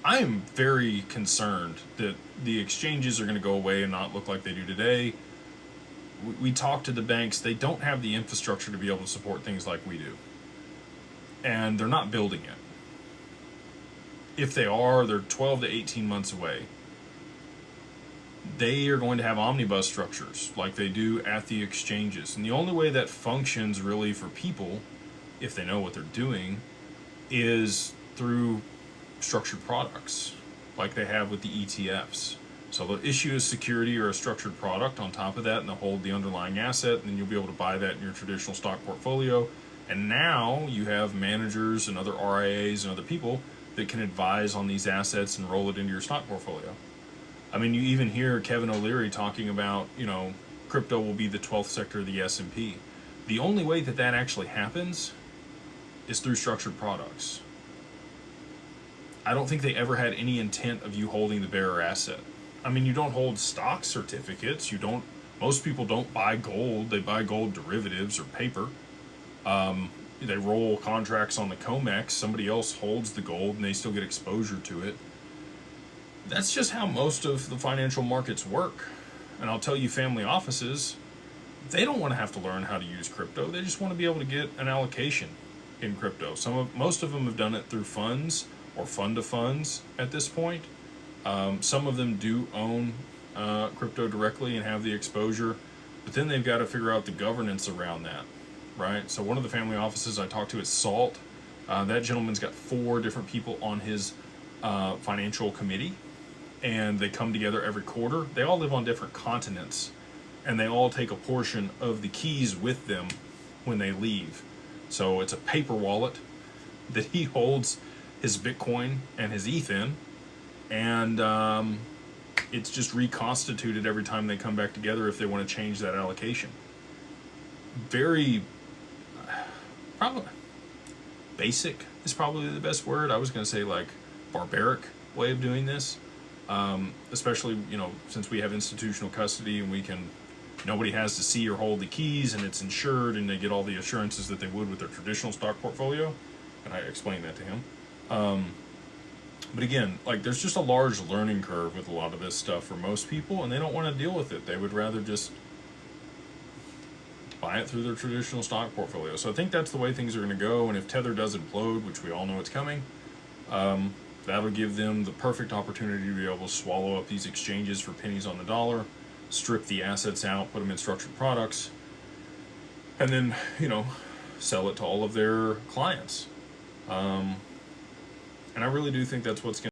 I am very concerned that the exchanges are going to go away and not look like they do today. We talk to the banks, they don't have the infrastructure to be able to support things like we do. And they're not building it. If they are, they're 12 to 18 months away. They are going to have omnibus structures like they do at the exchanges. And the only way that functions really for people, if they know what they're doing, is through structured products like they have with the ETFs. So they'll issue a security or a structured product on top of that, and they'll hold the underlying asset, and then you'll be able to buy that in your traditional stock portfolio. And now you have managers and other RIAs and other people that can advise on these assets and roll it into your stock portfolio. I mean, you even hear Kevin O'Leary talking about, crypto will be the 12th sector of the S&P. The only way that that actually happens is through structured products. I don't think they ever had any intent of you holding the bearer asset. I mean, you don't hold stock certificates. Most people don't buy gold. They buy gold derivatives or paper. They roll contracts on the COMEX. Somebody else holds the gold and they still get exposure to it. That's just how most of the financial markets work. And I'll tell you, family offices, they don't want to have to learn how to use crypto. They just want to be able to get an allocation in crypto. Most of them have done it through funds or fund to funds at this point. Some of them do own crypto directly and have the exposure, but then they've got to figure out the governance around that, right? So one of the family offices I talked to is Salt. That gentleman's got 4 different people on his financial committee, and they come together every quarter. They all live on different continents, and they all take a portion of the keys with them when they leave. So it's a paper wallet that he holds his Bitcoin and his ETH in, and it's just reconstituted every time they come back together if they want to change that allocation. Very, probably, basic is probably the best word. I was going to say like barbaric way of doing this, especially, since we have institutional custody and nobody has to see or hold the keys, and it's insured, and they get all the assurances that they would with their traditional stock portfolio. And I explained that to him. But again, there's just a large learning curve with a lot of this stuff for most people, and they don't want to deal with it. They would rather just buy it through their traditional stock portfolio. So I think that's the way things are going to go. And if Tether does implode, which we all know it's coming, that'll give them the perfect opportunity to be able to swallow up these exchanges for pennies on the dollar, strip the assets out, put them in structured products, and then, sell it to all of their clients. And I really do think that's what's going